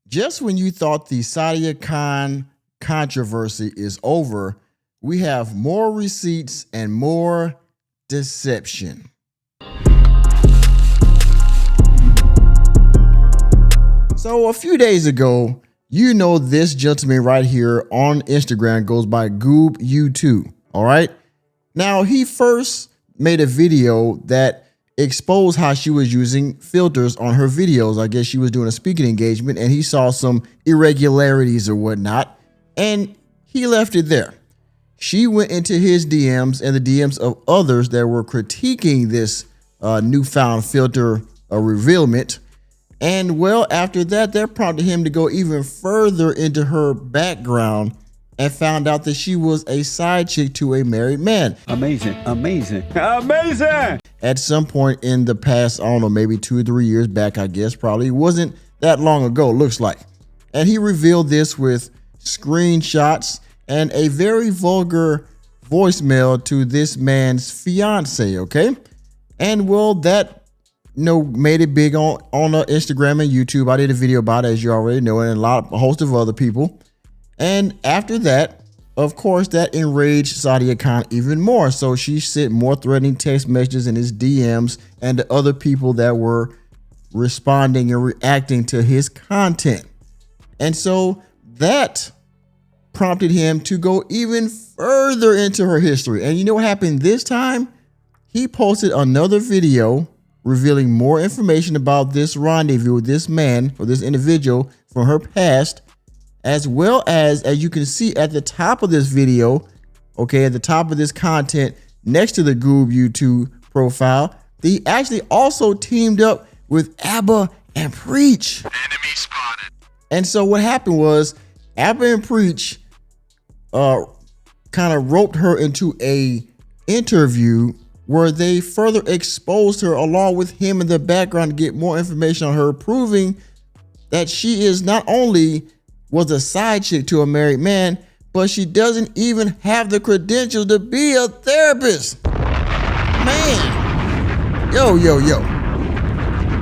Just when you thought the Sadia Khan controversy is over, we have more receipts and more deception. So a few days ago, you know this gentleman right here on Instagram goes by GoobU2, all right? Now, he first made a video that exposed how she was using filters on her videos. I guess she was doing a speaking engagement and he saw some irregularities or whatnot, and he left it there. She went into his DMs and the DMs of others that were critiquing this newfound filter revealment. And well, after that, that prompted him to go even further into her background and found out that she was a side chick to a married man. Amazing, amazing, amazing. At some point in the past, I don't know, maybe 2 or 3 years back, I guess, probably. It wasn't that long ago, looks like. And he revealed this with screenshots and a very vulgar voicemail to this man's fiance, okay? And well, that made it big on Instagram and YouTube. I did a video about it, as you already know, and a host of other people. And after that, of course, that enraged Sadia Khan even more. So she sent more threatening text messages in his DMs and to other people that were responding and reacting to his content. And so that prompted him to go even further into her history. And you know what happened this time? He posted another video revealing more information about this rendezvous with this man or this individual from her past, as well as you can see at the top of this video, okay, at the top of this content next to the GoobU2 profile, he actually also teamed up with ABBA and Preach. Enemy spotted. And so what happened was ABBA and Preach kind of roped her into a interview where they further exposed her along with him in the background to get more information on her, proving that she is not only was a side chick to a married man, but she doesn't even have the credentials to be a therapist. Man, yo.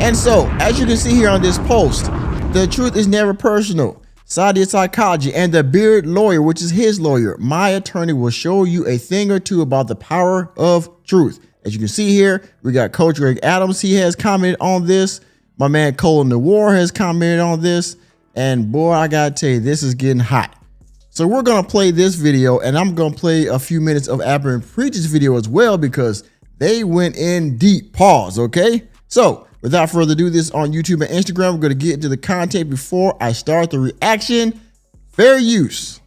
And so, as you can see here on this post, the truth is never personal. Sadia Psychology and the Beard Lawyer, which is his lawyer, my attorney, will show you a thing or two about the power of truth. As you can see here, we got Coach Greg Adams. He has commented on this. My man Colin Noir has commented on this. And boy, I gotta tell you, this is getting hot. So we're gonna play this video, and I'm gonna play a few minutes of ABBA and Preach's video as well, because they went in deep. Pause, okay? So without further ado, this on YouTube and Instagram. We're gonna get into the content before I start the reaction. Fair use.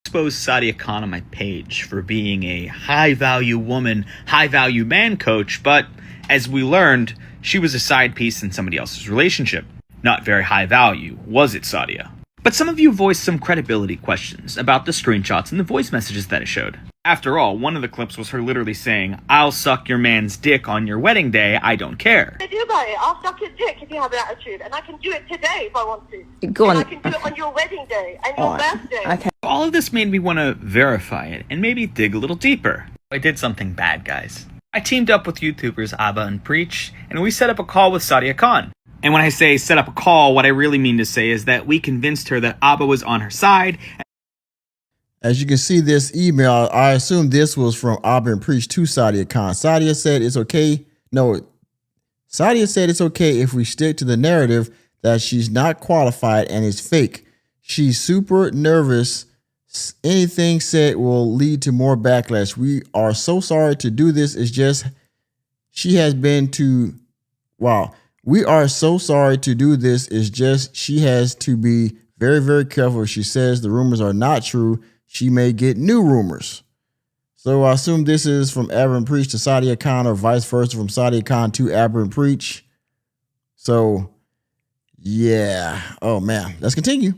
Exposed Sadia Khan on my page for being a high-value woman, high-value man coach, but as we learned, she was a side piece in somebody else's relationship. Not very high value, was it, Sadia? But some of you voiced some credibility questions about the screenshots and the voice messages that it showed. After all, one of the clips was her literally saying, "I'll suck your man's dick on your wedding day, I don't care." What do about it? I'll suck his dick if you have an attitude, and I can do it today if I want to. Go on. And I can do it on your wedding day and your birthday. Okay. All of this made me want to verify it and maybe dig a little deeper. I did something bad, guys. I teamed up with YouTubers ABBA and Preach, and we set up a call with Sadia Khan. And when I say set up a call, what I really mean to say is that we convinced her that ABBA was on her side. As you can see this email, I assume this was from ABBA and Preach to Sadia Khan. Sadia said it's okay. No, Sadia said it's okay if we stick to the narrative that she's not qualified and is fake. She's super nervous. Anything said will lead to more backlash. We are so sorry to do this. It's just she has been to, wow. We are so sorry to do this. It's just she has to be very, very careful. She says the rumors are not true. She may get new rumors. So I assume this is from ABBA and Preach to Sadia Khan, or vice versa from Sadia Khan to ABBA and Preach. So yeah. Oh man, let's continue.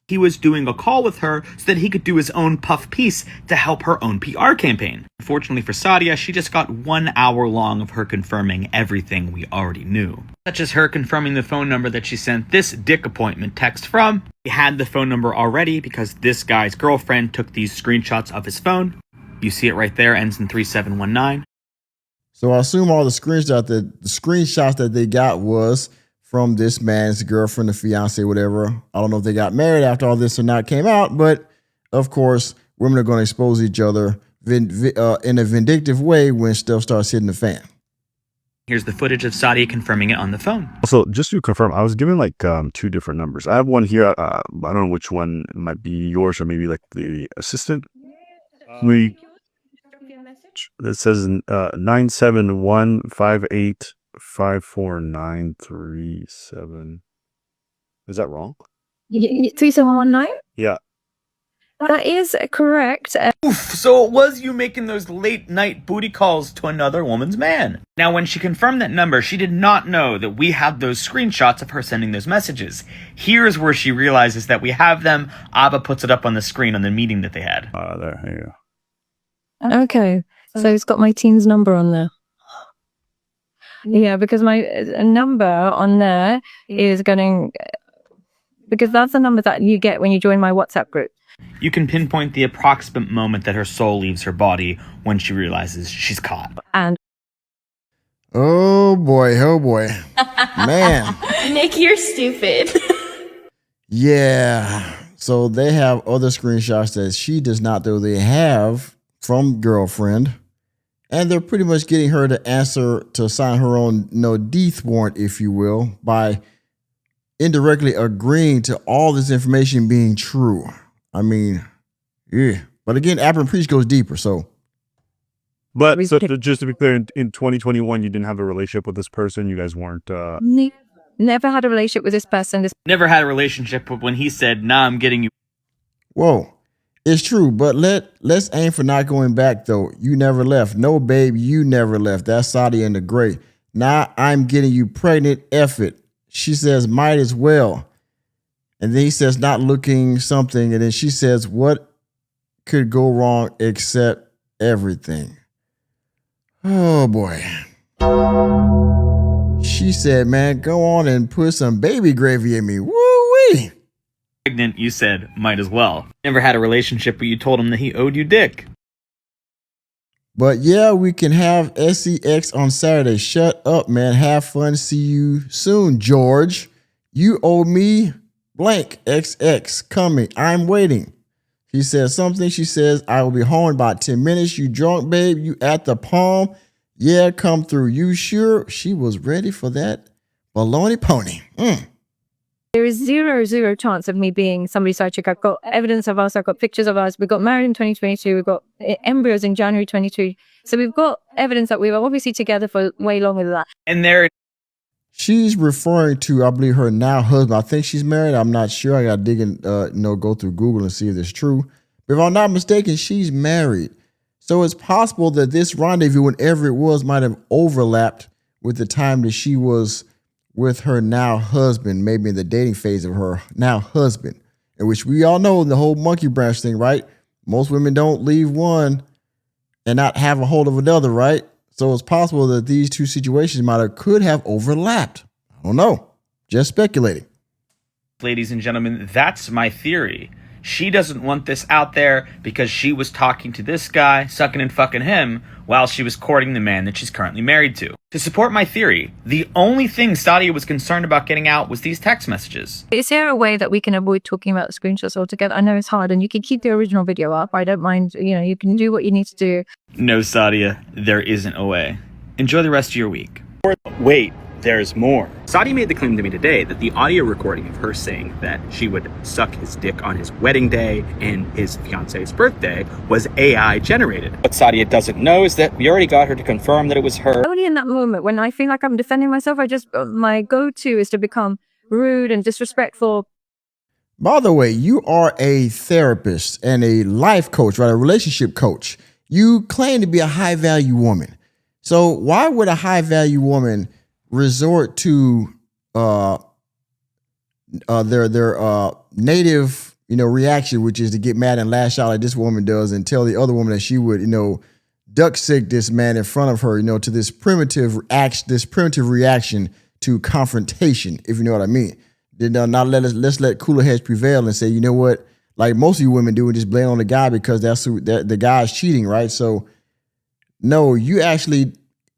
He was doing a call with her so that he could do his own puff piece to help her own PR campaign. Unfortunately for Sadia, she just got 1 hour long of her confirming everything we already knew. Such as her confirming the phone number that she sent this dick appointment text from. He had the phone number already because this guy's girlfriend took these screenshots of his phone. You see it right there, ends in 3719. So I assume all the screenshots that they got was from this man's girlfriend, the fiance, whatever. I don't know if they got married after all this or not came out, but of course, women are going to expose each other in a vindictive way when stuff starts hitting the fan. Here's the footage of Sadia confirming it on the phone. Also, just to confirm, I was given like two different numbers. I have one here. I don't know which one might be yours or maybe like the assistant. It says 971585497. Is that wrong? 3719? Yeah. That is correct. Oof, so it was you making those late night booty calls to another woman's man. Now, when she confirmed that number, she did not know that we had those screenshots of her sending those messages. Here's where she realizes that we have them. Abba puts it up on the screen on the meeting that they had. There you go. Okay, so it's got my teen's number on there. Yeah, because my number on there is because that's the number that you get when you join my WhatsApp group. You can pinpoint the approximate moment that her soul leaves her body when she realizes she's caught. And oh boy, man. Nick, you're stupid. Yeah. So they have other screenshots that she does not know they have from girlfriend. And they're pretty much getting her to sign her own death warrant, if you will, by indirectly agreeing to all this information being true. I mean, yeah. But again, App and Preach goes deeper, so. But so just to be clear, in 2021, you didn't have a relationship with this person. You guys weren't. Never had a relationship with this person. Never had a relationship when he said, "Nah, I'm getting you." Whoa. It's true, but let's aim for not going back, though. You never left. No, babe, you never left. That's Sadia in the gray. Now I'm getting you pregnant. F it. She says, might as well. And then he says, not looking something. And then she says, what could go wrong except everything? Oh, boy. She said, man, go on and put some baby gravy in me. Woo-wee. Pregnant, you said, might as well. Never had a relationship, but you told him that he owed you dick. But yeah, we can have SEX on Saturday. Shut up, man. Have fun. See you soon, George. You owe me blank XX coming. I'm waiting. He says something. She says, I will be home in about 10 minutes. You drunk, babe? You at the Palm? Yeah, come through. You sure? She was ready for that baloney pony. There is zero chance of me being somebody's side chick. I've got evidence of us. I've got pictures of us. We got married in 2022. We've got embryos in January 22. So we've got evidence that we were obviously together for way longer than that. And there, she's referring to, I believe, her now husband. I think she's married. I'm not sure. I got to dig in, go through Google and see if it's true. But if I'm not mistaken, she's married. So it's possible that this rendezvous, whenever it was, might have overlapped with the time that she was with her now husband, maybe in the dating phase of her now husband, in which we all know the whole monkey branch thing, right? Most women don't leave one and not have a hold of another, right? So it's possible that these two situations could have overlapped. I don't know. Just speculating. ladies and gentlemen, that's my theory. She doesn't want this out there because she was talking to this guy, sucking and fucking him, while she was courting the man that she's currently married to. To support my theory, the only thing Sadia was concerned about getting out was these text messages. Is there a way that we can avoid talking about the screenshots altogether? I know it's hard, and you can keep the original video up. I don't mind, you can do what you need to do. No, Sadia, there isn't a way. Enjoy the rest of your week. Wait, there's more. Sadia made the claim to me today that the audio recording of her saying that she would suck his dick on his wedding day and his fiance's birthday was AI generated. What Sadia doesn't know is that we already got her to confirm that it was her. Only in that moment when I feel like I'm defending myself, my go-to is to become rude and disrespectful. By the way, you are a therapist and a life coach, right? A relationship coach. You claim to be a high-value woman. So why would a high-value woman resort to their native reaction, which is to get mad and lash out like this woman does, and tell the other woman that she would duck sick this man in front of her, to this primitive reaction to confrontation, if you know what I mean. Then let's let cooler heads prevail and say, you know what, like most of you women do, and just blame on the guy because the guy's cheating, right? So no, you actually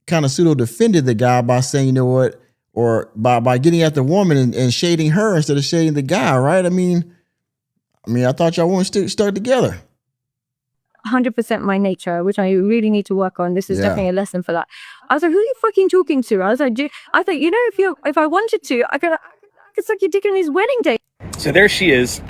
kind of pseudo defended the guy by saying, you know what, or by getting at the woman and shading her instead of shading the guy, right? I mean, I thought y'all weren't stuck together. 100% my nature, which I really need to work on. This is Yeah. definitely a lesson for that. I was like, who are you fucking talking to? I was like, you know, if I wanted to, I could suck your dick on his wedding day. So there she is,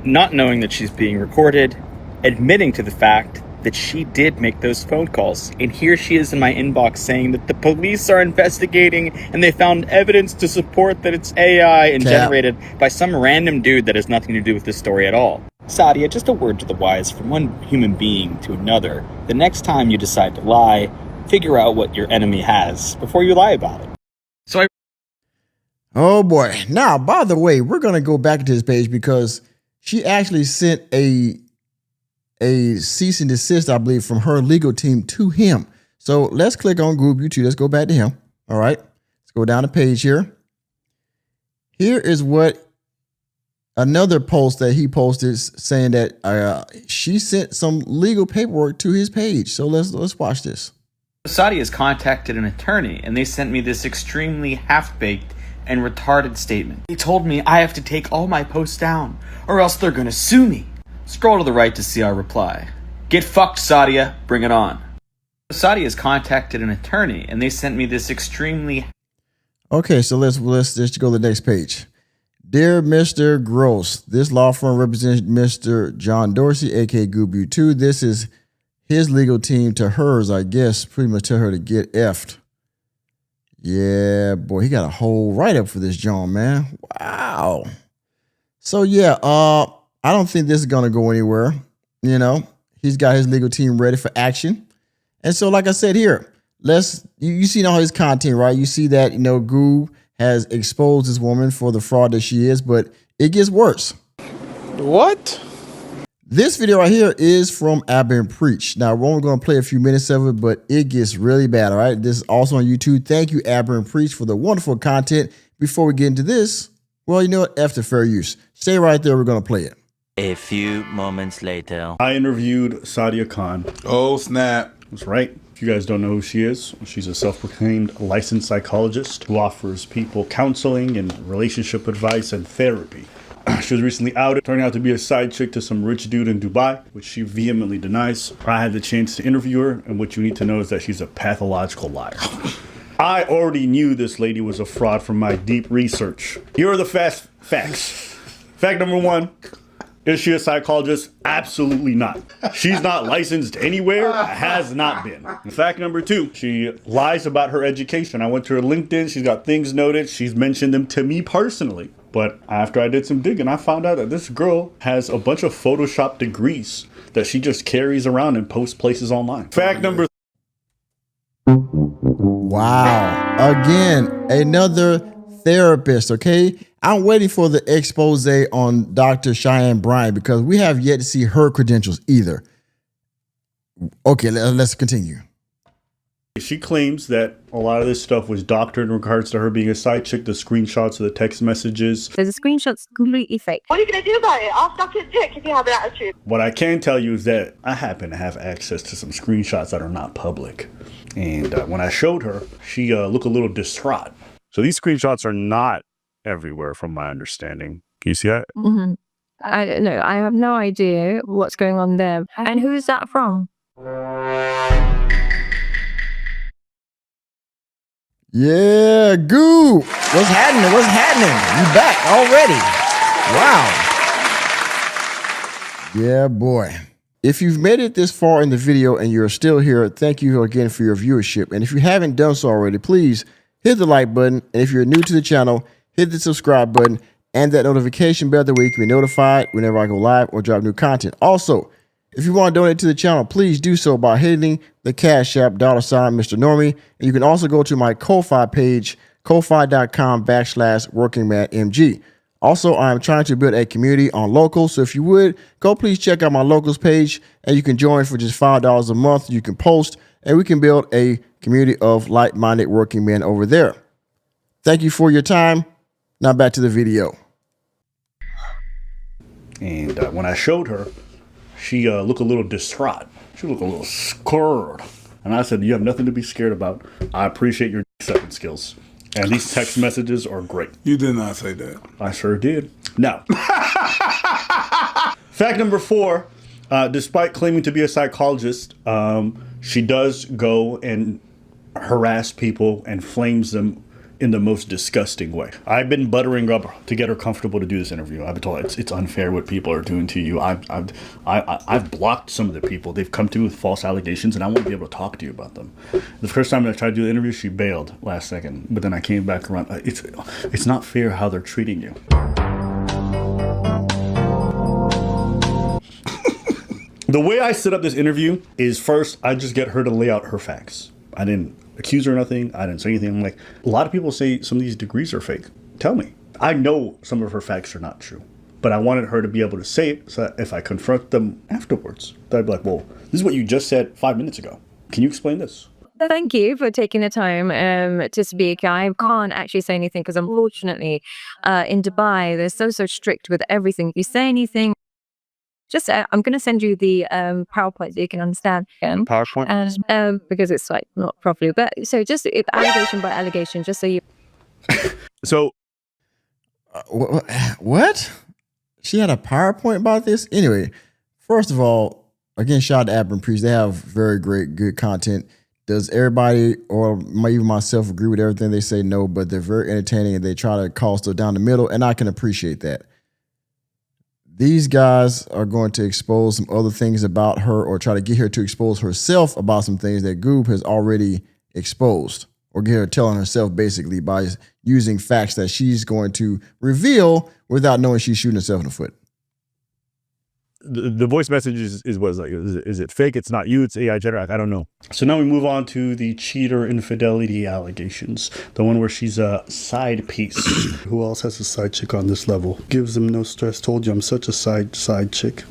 not knowing that she's being recorded, admitting to the fact that she did make those phone calls. And here she is in my inbox saying that the police are investigating and they found evidence to support that it's AI and generated by some random dude that has nothing to do with this story at all. Sadia, just a word to the wise from one human being to another. The next time you decide to lie, figure out what your enemy has before you lie about it. So Oh boy. Now, by the way, we're going to go back to this page because she actually sent a cease and desist, I believe, from her legal team to him. So let's click on Group YouTube. Let's go back to him. All right. Let's go down the page here. Here is what another post that he posted saying that she sent some legal paperwork to his page. So let's watch this. Sadia has contacted an attorney and they sent me this extremely half-baked and retarded statement. They told me I have to take all my posts down or else they're gonna sue me. Scroll to the right to see our reply. Get fucked, Sadia. Bring it on. Sadia has contacted an attorney and they sent me this extremely... Okay, so let's just go to the next page. Dear Mr. Gross, this law firm represents Mr. John Dorsey, aka Goobu 2. This is his legal team to hers, I guess. Pretty much tell her to get effed. Yeah, boy, he got a whole write-up for this John, man. Wow. So yeah, I don't think this is gonna go anywhere. You know, he's got his legal team ready for action. And so, like I said here, you see all his content, right? You see that, you know, Goob has exposed this woman for the fraud that she is, but it gets worse. What? This video right here is from Abba and Preach. Now, we're only going to play a few minutes of it, but it gets really bad, all right? This is also on YouTube. Thank you, Abba and Preach, for the wonderful content. Before we get into this, well, you know what? After fair use. Stay right there. We're going to play it. A few moments later. I interviewed Sadia Khan. Oh, snap. That's right. If you guys don't know who she is, she's a self-proclaimed licensed psychologist who offers people counseling and relationship advice and therapy. She was recently outed, turning out to be a side chick to some rich dude in Dubai, which she vehemently denies. I had the chance to interview her, and what you need to know is that she's a pathological liar. I already knew this lady was a fraud from my deep research. Here are the facts. Fact number 1. Is she a psychologist? Absolutely not. She's not licensed anywhere, has not been. Fact number 2, she lies about her education. I went to her LinkedIn, she's got things noted, she's mentioned them to me personally. But after I did some digging, I found out that this girl has a bunch of Photoshop degrees that she just carries around and posts places online. Fact number... Wow. Again, another therapist, okay? I'm waiting for the expose on Dr. Cheyenne Bryant because we have yet to see her credentials either. Okay, let's continue. She claims that a lot of this stuff was doctored in regards to her being a side chick, the screenshots of the text messages. There's a screenshot's completely fake. What are you going to do about it? I'll suck his dick if you have an attitude. What I can tell you is that I happen to have access to some screenshots that are not public. And when I showed her, she looked a little distraught. So these screenshots are not everywhere from my understanding. Can you see that? Mm-hmm. I don't know. I have no idea what's going on there. And who is that from? Yeah, Goob. What's happening? What's happening? You back already? Wow. Yeah, boy. If you've made it this far in the video and you're still here, thank you again for your viewership. And if you haven't done so already, please hit the like button. And if you're new to the channel, hit the subscribe button and that notification bell, that way you can be notified whenever I go live or drop new content. Also, if you want to donate to the channel, please do so by hitting the Cash App $sign Mr. Normie. And you can also go to my Ko-Fi page, ko-fi.com/workingmanmg. Also, I'm trying to build a community on Locals. So if you would, go please check out my Locals page and you can join for just $5 a month. You can post and we can build a community of like-minded working men over there. Thank you for your time. Now back to the video. And when I showed her, she looked a little distraught. She looked a little scared. And I said, you have nothing to be scared about. I appreciate your sucking skills. And these text messages are great. You did not say that. I sure did. Now, fact number 4, despite claiming to be a psychologist, she does go and harass people and flames them in the most disgusting way. I've been buttering up to get her comfortable to do this interview. I've been told it's unfair what people are doing to you. I've blocked some of the people. They've come to me with false allegations, and I want to be able to talk to you about them. The first time I tried to do the interview, she bailed last second, but then I came back around. It's not fair how they're treating you. The way I set up this interview is first, I just get her to lay out her facts. I didn't accuse her of nothing. I didn't say anything. I'm like, a lot of people say some of these degrees are fake. Tell me. I know some of her facts are not true, but I wanted her to be able to say it so that if I confront them afterwards, I'd be like, well, this is what you just said 5 minutes ago. Can you explain this? Thank you for taking the time to speak. I can't actually say anything because unfortunately in Dubai, they're so strict with everything. If you say anything, just I'm going to send you the PowerPoint so you can understand. PowerPoint? And because it's like not properly. But so just allegation by allegation, just so you. So. What? She had a PowerPoint about this? Anyway, first of all, again, shout out to App and Preach. They have very good content. Does everybody or even myself agree with everything they say? No, but they're very entertaining and they try to call stuff down the middle, and I can appreciate that. These guys are going to expose some other things about her or try to get her to expose herself about some things that Goob has already exposed, or get her telling herself basically by using facts that she's going to reveal without knowing she's shooting herself in the foot. The voice message is what is like, is it fake? It's not you, it's AI generated. I don't know. So now we move on to the cheater infidelity allegations. The one where she's a side piece. Who else has a side chick on this level? Gives them no stress. Told you I'm such a side chick.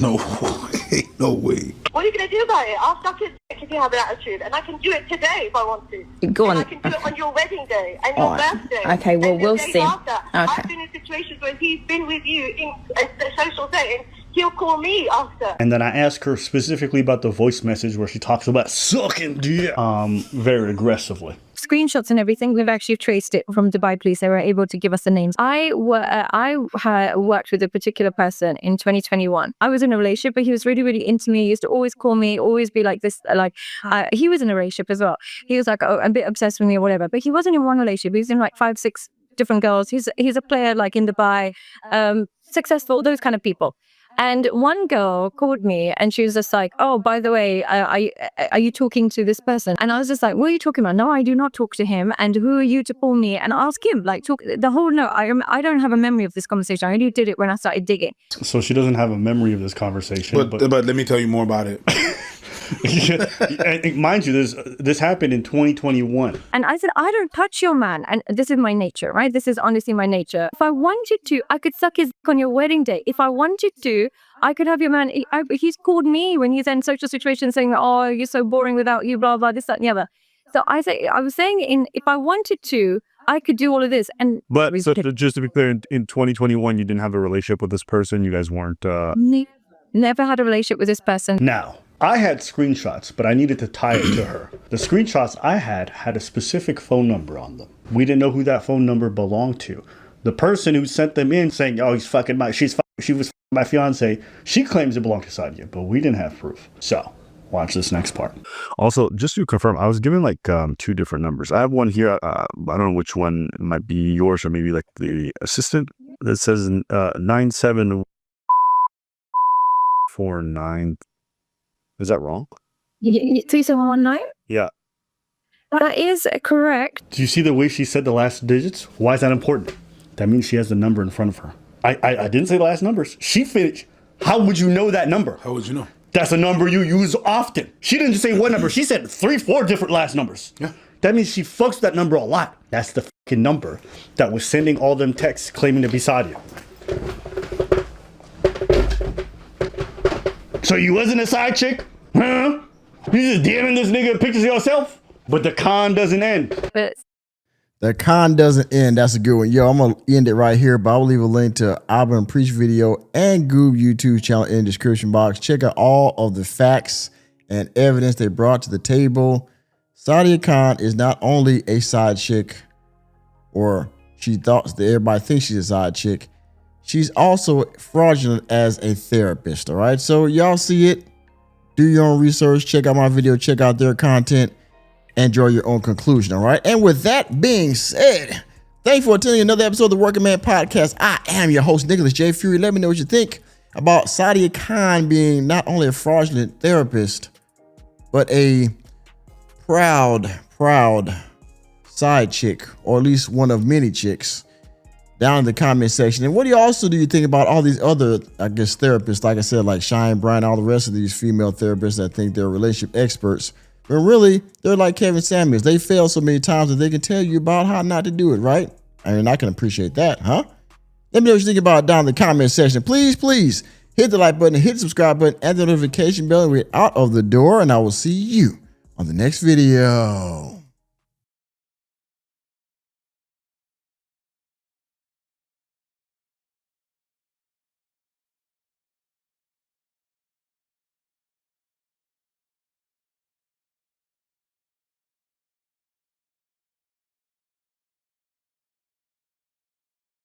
No way. No way. What are you going to do about it? I'll suck his dick if you have an attitude, and I can do it today if I want to. Go on. And I can do it on your wedding day and your birthday. Okay, well, and we'll the days see. after. Okay. I've been in situations where he's been with you in a social setting. He'll call me after. And then I ask her specifically about the voice message where she talks about sucking dick very aggressively. Screenshots and everything, we've actually traced it from Dubai police. They were able to give us the names. I worked with a particular person in 2021. I was in a relationship, but he was really into me. He used to always call me, always be like this. He was in a relationship as well. He was like a bit obsessed with me or whatever, but he wasn't in one relationship. He was in like 5-6 different girls. He's a player like in Dubai, successful, those kind of people. And one girl called me and she was just like, oh, by the way, are you talking to this person? And I was just like, what are you talking about? No, I do not talk to him. And who are you to call me and ask him? Like, talk the whole, no, I don't have a memory of this conversation. I only did it when I started digging. So she doesn't have a memory of this conversation. But let me tell you more about it. And mind you, this happened in 2021. And I said, I don't touch your man. And this is my nature, right? This is honestly my nature. If I wanted to, I could suck his dick on your wedding day. If I wanted to, I could have your man. He's called me when he's in social situations saying, oh, you're so boring without you, blah, blah, this, that, and the other. So I was saying if I wanted to, I could do all of this. But so just to be clear, in 2021, you didn't have a relationship with this person. You guys weren't. Never had a relationship with this person. Now, I had screenshots, but I needed to tie it to her. The screenshots I had a specific phone number on them. We didn't know who that phone number belonged to. The person who sent them in saying, oh, she was my fiance, she claims it belonged to Sadia, but we didn't have proof. So watch this next part. Also, just to confirm, I was given like 2 different numbers. I have one here. I don't know which one might be yours or maybe like the assistant. That says 9749. Is that wrong? 3719? Yeah. That is correct. Do you see the way she said the last digits? Why is that important? That means she has the number in front of her. I didn't say the last numbers. She finished. How would you know that number? How would you know? That's a number you use often. She didn't just say one number. She said 3-4 different last numbers. Yeah. That means she fucks with that number a lot. That's the fucking number that was sending all them texts claiming to be Sadia. So you wasn't a side chick? Huh? You just DMing this nigga pictures of yourself? But the con doesn't end. But the con doesn't end. That's a good one. Yo, I'm going to end it right here, but I'll leave a link to Abba and Preach video and Goob YouTube channel in the description box. Check out all of the facts and evidence they brought to the table, Sadia Khan is not only a side chick, or she thought that everybody thinks she's a side chick, she's also fraudulent as a therapist. All right, so y'all see it, do your own research, check out my video, check out their content, and draw your own conclusion. All right, and with that being said, thanks for attending another episode of the Working Man Podcast. I am your host, Nicholas J. Fury. Let me know what you think about Sadia Khan being not only a fraudulent therapist, but a proud side chick, or at least one of many chicks, down in the comment section. And what do you think about all these other, I guess, therapists, like I said, like Shine Bryan, all the rest of these female therapists that think they're relationship experts, but really they're like Kevin Samuels. They fail so many times that they can tell you about how not to do it, right? I mean, I can appreciate that, huh? Let me know what you think about it down in the comment section. Please hit the like button, hit the subscribe button, and the notification bell. We're out of the door, and I will see you on the next video.